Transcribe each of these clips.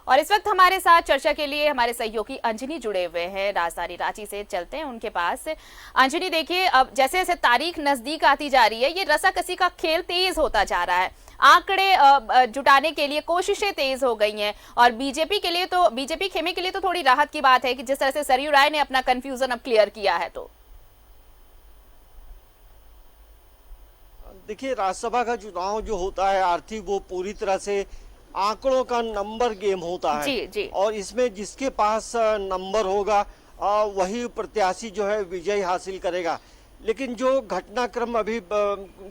और इस वक्त हमारे साथ चर्चा के लिए हमारे सहयोगी अंजनी जुड़े हुए हैं, राजधानी रांची से। चलते हैं उनके पास। अंजनी, देखिए, अब जैसे जैसे तारीख नजदीक आती जा रही है, ये रस्साकसी का खेल तेज होता जा रहा है। आंकड़े जुटाने के लिए कोशिशें तेज हो गई हैं और बीजेपी खेमे के लिए तो थोड़ी राहत की बात है कि जिस तरह से सरयू राय ने अपना कंफ्यूजन अब क्लियर किया है। तो देखिए, राज्यसभा का चुनाव जो होता है आर्थिक, वो पूरी तरह से आंकड़ों का नंबर गेम होता है। जी जी। और इसमें जिसके पास नंबर होगा वही प्रत्याशी जो है विजय हासिल करेगा। लेकिन जो घटनाक्रम अभी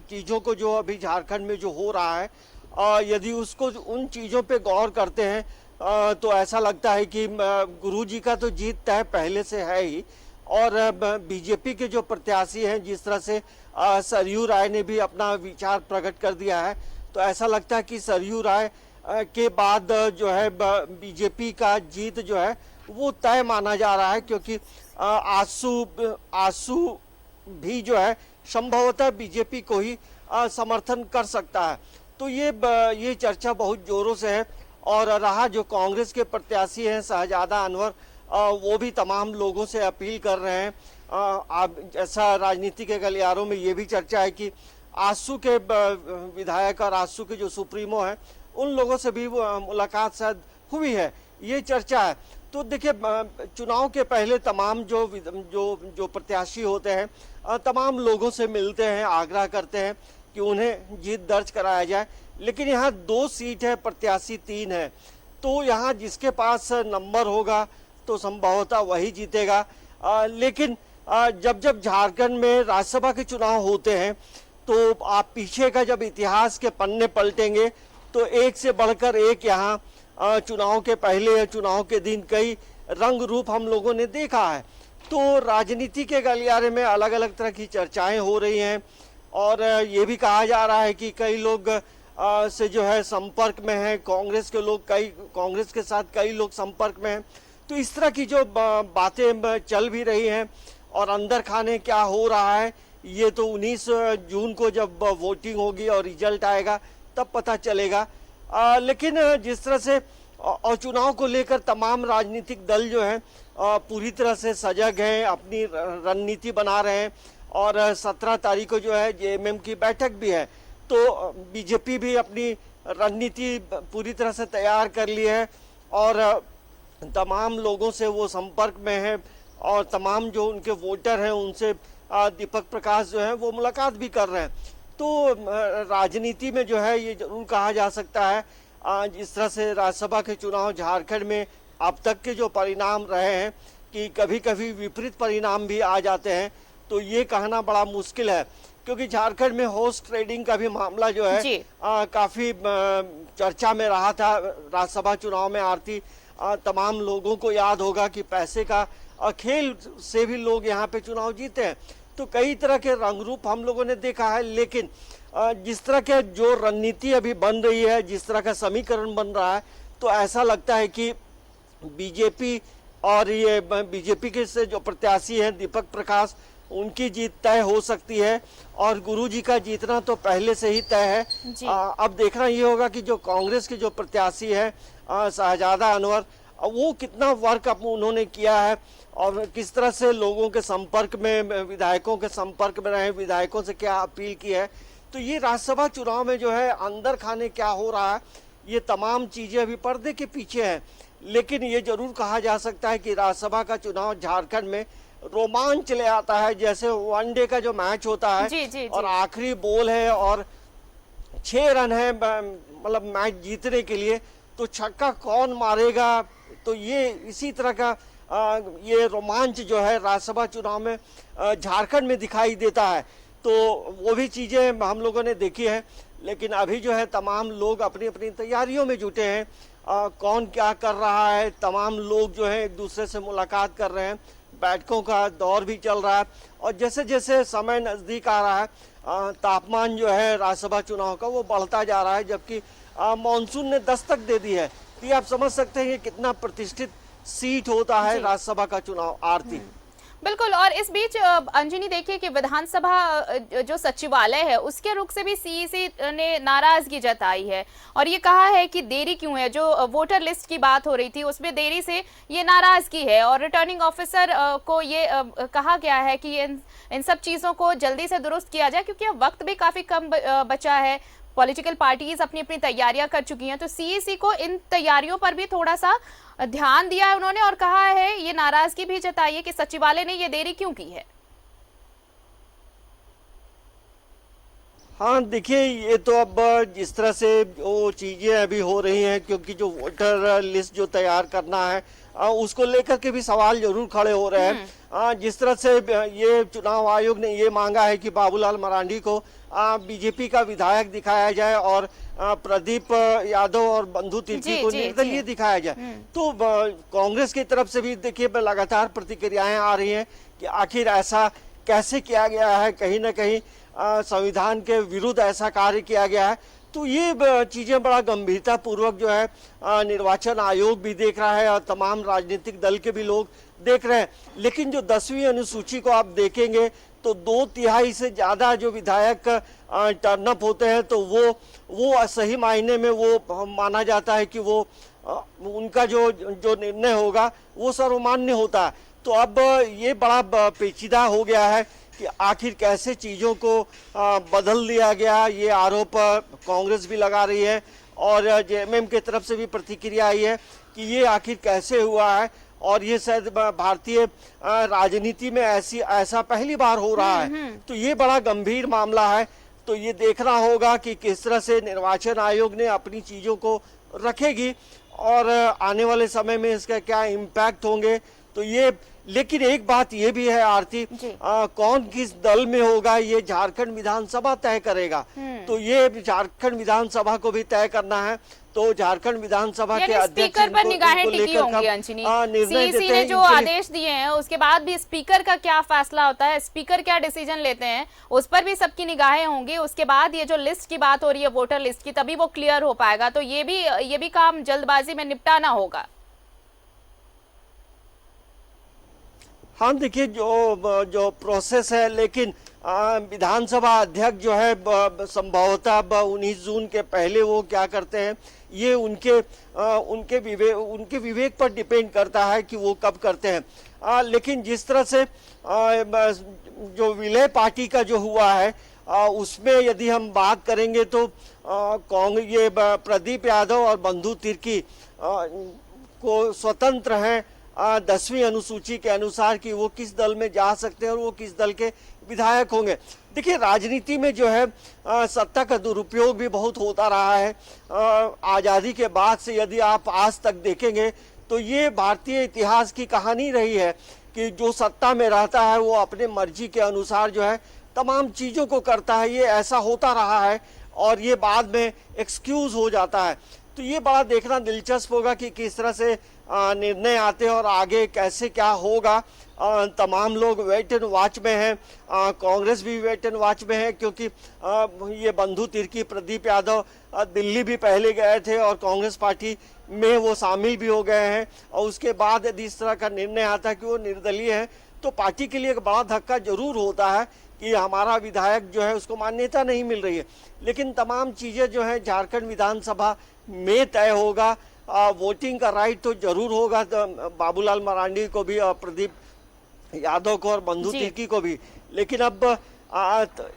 चीज़ों को जो अभी झारखंड में जो हो रहा है, यदि उसको उन चीज़ों पे गौर करते हैं तो ऐसा लगता है कि गुरु जी का तो जीत तय पहले से है ही। और बीजेपी के जो प्रत्याशी हैं, जिस तरह से सरयू राय ने भी अपना विचार प्रकट कर दिया है, तो ऐसा लगता है कि सरयू राय के बाद जो है बीजेपी का जीत जो है वो तय माना जा रहा है। क्योंकि आसू भी जो है संभवतः बीजेपी को ही समर्थन कर सकता है। तो ये चर्चा बहुत जोरों से है। और रहा जो कांग्रेस के प्रत्याशी हैं शहजादा अनवर, वो भी तमाम लोगों से अपील कर रहे हैं। आप जैसा राजनीति के गलियारों में ये भी चर्चा है कि आसू के विधायक और आसू के जो सुप्रीमो हैं, उन लोगों से भी मुलाकात शायद हुई है, ये चर्चा है। तो देखिए, चुनाव के पहले तमाम जो प्रत्याशी होते हैं तमाम लोगों से मिलते हैं, आग्रह करते हैं कि उन्हें जीत दर्ज कराया जाए। लेकिन यहाँ 2 सीट है, प्रत्याशी 3 है, तो यहाँ जिसके पास नंबर होगा तो संभवतः वही जीतेगा। लेकिन जब झारखंड में राज्यसभा के चुनाव होते हैं तो आप पीछे का जब इतिहास के पन्ने पलटेंगे तो एक से बढ़कर एक यहाँ चुनाव के पहले या चुनाव के दिन कई रंग रूप हम लोगों ने देखा है। तो राजनीति के गलियारे में अलग अलग तरह की चर्चाएं हो रही हैं। और ये भी कहा जा रहा है कि कई लोग से जो है संपर्क में है, कांग्रेस के साथ कई लोग संपर्क में हैं। तो इस तरह की जो बातें चल भी रही हैं। और अंदर खाने क्या हो रहा है, ये तो 19 जून को जब वोटिंग होगी और रिजल्ट आएगा तब पता चलेगा। लेकिन जिस तरह से और चुनाव को लेकर तमाम राजनीतिक दल जो हैं पूरी तरह से सजग हैं, अपनी रणनीति बना रहे हैं। और 17 तारीख को जो है जेएमएम की बैठक भी है, तो बीजेपी भी अपनी रणनीति पूरी तरह से तैयार कर ली है और तमाम लोगों से वो संपर्क में है। और तमाम जो उनके वोटर हैं उनसे दीपक प्रकाश जो है वो मुलाकात भी कर रहे हैं। तो राजनीति में जो है ये जरूर कहा जा सकता है, जिस तरह से राज्यसभा के चुनाव झारखंड में अब तक के जो परिणाम रहे हैं कि कभी कभी विपरीत परिणाम भी आ जाते हैं, तो ये कहना बड़ा मुश्किल है। क्योंकि झारखंड में हॉर्स ट्रेडिंग का भी मामला जो है काफी चर्चा में रहा था राज्यसभा चुनाव में। आरती तमाम लोगों को याद होगा कि पैसे का खेल से भी लोग यहाँ पे चुनाव जीते हैं। तो कई तरह के रंग रूप हम लोगों ने देखा है। लेकिन जिस तरह के जो रणनीति अभी बन रही है, जिस तरह का समीकरण बन रहा है, तो ऐसा लगता है कि बीजेपी और ये बीजेपी के से जो प्रत्याशी हैं दीपक प्रकाश, उनकी जीत तय हो सकती है। और गुरुजी का जीतना तो पहले से ही तय है। अब देखना ये होगा कि जो कांग्रेस के जो प्रत्याशी है शहजादा अनवर, वो कितना वर्क उन्होंने किया है और किस तरह से लोगों के संपर्क में, विधायकों के संपर्क में रहे, विधायकों से क्या अपील की है। तो ये राज्यसभा चुनाव में जो है अंदर खाने क्या हो रहा है, ये तमाम चीजें अभी पर्दे के पीछे हैं। लेकिन ये जरूर कहा जा सकता है कि राज्यसभा का चुनाव झारखंड में रोमांच ले आता है। जैसे वनडे का जो मैच होता है जी। और आखिरी बॉल है और 6 रन है मतलब मैच जीतने के लिए, तो छक्का कौन मारेगा, तो ये इसी तरह का ये रोमांच जो है राज्यसभा चुनाव में झारखंड में दिखाई देता है। तो वो भी चीजें हम लोगों ने देखी है। लेकिन अभी जो है तमाम लोग अपनी अपनी तैयारियों में जुटे हैं। कौन क्या कर रहा है, तमाम लोग जो है एक दूसरे से मुलाकात कर रहे हैं, बैठकों का दौर भी चल रहा है। और जैसे जैसे समय नजदीक आ रहा है तापमान जो है राज्यसभा चुनाव का वो बढ़ता जा रहा है, जबकि मानसून ने दस्तक दे दी है। तो ये आप समझ सकते हैं कि कितना प्रतिष्ठित सीट होता है राज्यसभा का चुनाव। आरती, बिल्कुल। और इस बीच अंजनी देखिए कि विधानसभा जो सचिवालय है उसके रुख से भी सीईसी ने नाराजगी जताई है और ये कहा है कि देरी क्यों है। जो वोटर लिस्ट की बात हो रही थी उसमें देरी से ये नाराजगी है और रिटर्निंग ऑफिसर को ये कहा गया है कि इन सब चीजों को जल्दी से दुरुस्त किया जाए क्योंकि अब वक्त भी काफी कम बचा है। पॉलिटिकल पार्टीज अपनी अपनी तैयारियां कर चुकी हैं, तो सीईसी को इन तैयारियों पर भी थोड़ा सा ध्यान दिया है उन्होंने और कहा है, ये नाराजगी भी जताई है कि सचिवालय ने ये देरी क्यों की है। हाँ देखिए, ये तो अब जिस तरह से वो चीजें अभी हो रही हैं, क्योंकि जो वोटर लिस्ट जो तैयार करना है उसको लेकर के भी सवाल जरूर खड़े हो रहे हैं। जिस तरह से ये चुनाव आयोग ने ये मांगा है कि बाबूलाल मरांडी को बीजेपी का विधायक दिखाया जाए और प्रदीप यादव और बंधु तिर्की को निर्दलीय दिखाया जाए, तो कांग्रेस की तरफ से भी देखिए लगातार प्रतिक्रियाएं आ रही हैं कि आखिर ऐसा कैसे किया गया है, कहीं ना कहीं संविधान के विरुद्ध ऐसा कार्य किया गया है। तो ये चीजें बड़ा गंभीरता पूर्वक जो है निर्वाचन आयोग भी देख रहा है और तमाम राजनीतिक दल के भी लोग देख रहे हैं। लेकिन जो 10वीं अनुसूची को आप देखेंगे तो 2/3 से ज्यादा जो विधायक टर्नअप होते हैं, तो वो सही मायने में वो माना जाता है कि वो उनका जो निर्णय होगा वो सर्वमान्य होता है। तो अब ये बड़ा पेचीदा हो गया है कि आखिर कैसे चीजों को बदल दिया गया, ये आरोप कांग्रेस भी लगा रही है और जेएमएम की तरफ से भी प्रतिक्रिया आई है कि ये आखिर कैसे हुआ है और ये शायद भारतीय राजनीति में ऐसा पहली बार हो रहा है। तो ये बड़ा गंभीर मामला है। तो ये देखना होगा कि किस तरह से निर्वाचन आयोग ने अपनी चीजों को रखेगी और आने वाले समय में इसका क्या इम्पैक्ट होंगे। तो ये, लेकिन एक बात ये भी है आरती, कौन किस दल में होगा ये झारखंड विधानसभा तय करेगा। तो ये झारखंड विधानसभा को भी तय करना है। तो झारखंड विधानसभा के अध्यक्ष स्पीकर पर निगाहें टिकी होंगी अंजनी। सीईसी ने जो आदेश दिए हैं उसके बाद भी स्पीकर का क्या फैसला होता है, स्पीकर क्या डिसीजन लेते हैं, उस पर भी सबकी निगाहें होंगी। उसके बाद ये जो लिस्ट की बात हो रही है वोटर लिस्ट की, तभी वो क्लियर हो पाएगा। तो ये भी काम जल्दबाजी में निपटाना होगा। हाँ देखिए, जो प्रोसेस है, लेकिन विधानसभा अध्यक्ष जो है संभवतः 19 जून के पहले वो क्या करते हैं, ये उनके विवेक पर डिपेंड करता है कि वो कब करते हैं। लेकिन जिस तरह से जो विलय पार्टी का जो हुआ है उसमें यदि हम बात करेंगे तो ये प्रदीप यादव और बंधु तिर्की को स्वतंत्र हैं 10वीं अनुसूची के अनुसार कि वो किस दल में जा सकते हैं और वो किस दल के विधायक होंगे। देखिए, राजनीति में जो है सत्ता का दुरुपयोग भी बहुत होता रहा है। आज़ादी के बाद से यदि आप आज तक देखेंगे तो ये भारतीय इतिहास की कहानी रही है कि जो सत्ता में रहता है वो अपने मर्जी के अनुसार जो है तमाम चीज़ों को करता है। ये ऐसा होता रहा है और ये बाद में एक्सक्यूज हो जाता है। तो ये बड़ा देखना दिलचस्प होगा कि किस तरह से निर्णय आते हैं और आगे कैसे क्या होगा। तमाम लोग वेट एंड वॉच में हैं, कांग्रेस भी वेट एंड वॉच में है, क्योंकि ये बंधु तिर्की, प्रदीप यादव दिल्ली भी पहले गए थे और कांग्रेस पार्टी में वो शामिल भी हो गए हैं। और उसके बाद यदि इस तरह का निर्णय आता है कि वो निर्दलीय है तो पार्टी के लिए एक बड़ा धक्का जरूर होता है कि हमारा विधायक जो है उसको मान्यता नहीं मिल रही है। लेकिन तमाम चीज़ें जो है झारखंड विधानसभा में तय होगा। वोटिंग का राइट तो जरूर होगा बाबूलाल मरांडी को भी और प्रदीप यादव को और बंधु तिर्की को भी। लेकिन अब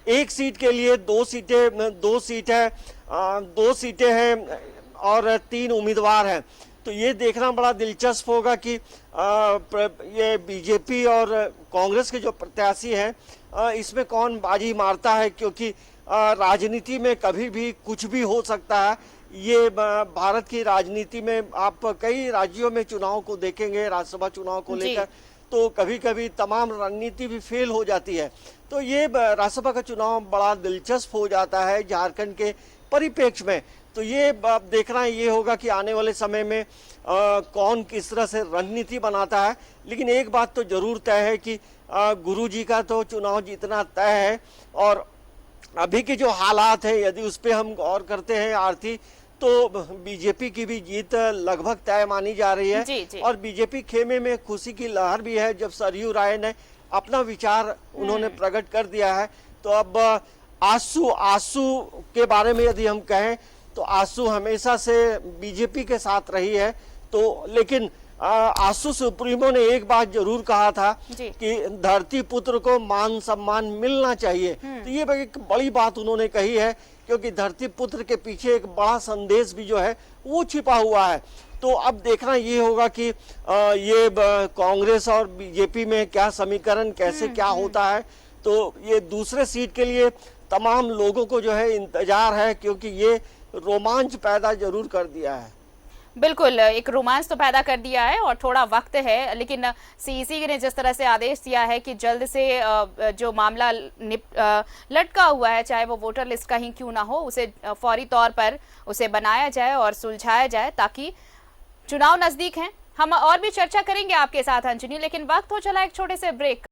एक सीट के लिए दो सीटें हैं और 3 उम्मीदवार हैं। तो ये देखना बड़ा दिलचस्प होगा कि ये बीजेपी और कांग्रेस के जो प्रत्याशी हैं इसमें कौन बाजी मारता है, क्योंकि राजनीति में कभी भी कुछ भी हो सकता है। ये भारत की राजनीति में आप कई राज्यों में चुनाव को देखेंगे, राज्यसभा चुनाव को लेकर, तो कभी कभी तमाम रणनीति भी फेल हो जाती है। तो ये राज्यसभा का चुनाव बड़ा दिलचस्प हो जाता है झारखंड के परिप्रेक्ष्य में। तो ये देखना ये होगा कि आने वाले समय में कौन किस तरह से रणनीति बनाता है। लेकिन एक बात तो जरूर तय है कि गुरुजी का तो चुनाव जीतना तय है और अभी के जो हालात है यदि उस पर हम गौर करते हैं आरती, तो बीजेपी की भी जीत लगभग तय मानी जा रही है। जी। और बीजेपी खेमे में खुशी की लहर भी है जब सरयू राय ने अपना विचार उन्होंने प्रकट कर दिया है। तो अब आसू के बारे में यदि हम कहें तो आसू हमेशा से बीजेपी के साथ रही है, तो लेकिन आसू सुप्रीमो ने एक बात जरूर कहा था कि धरती पुत्र को मान सम्मान मिलना चाहिए। तो ये एक बड़ी बात उन्होंने कही है, क्योंकि धरती पुत्र के पीछे एक बड़ा संदेश भी जो है वो छिपा हुआ है। तो अब देखना ये होगा कि ये कांग्रेस और बीजेपी में क्या समीकरण कैसे क्या होता है। तो ये दूसरे सीट के लिए तमाम लोगों को जो है इंतजार है, क्योंकि ये रोमांच पैदा जरूर कर दिया है। बिल्कुल, एक रोमांच तो पैदा कर दिया है और थोड़ा वक्त है, लेकिन सीईसी ने जिस तरह से आदेश दिया है कि जल्द से जो मामला लटका हुआ है, चाहे वो वोटर लिस्ट का ही क्यों ना हो, उसे फौरी तौर पर उसे बनाया जाए और सुलझाया जाए, ताकि चुनाव नजदीक हैं। हम और भी चर्चा करेंगे आपके साथ अंजनी, लेकिन वक्त हो चला एक छोटे से ब्रेक।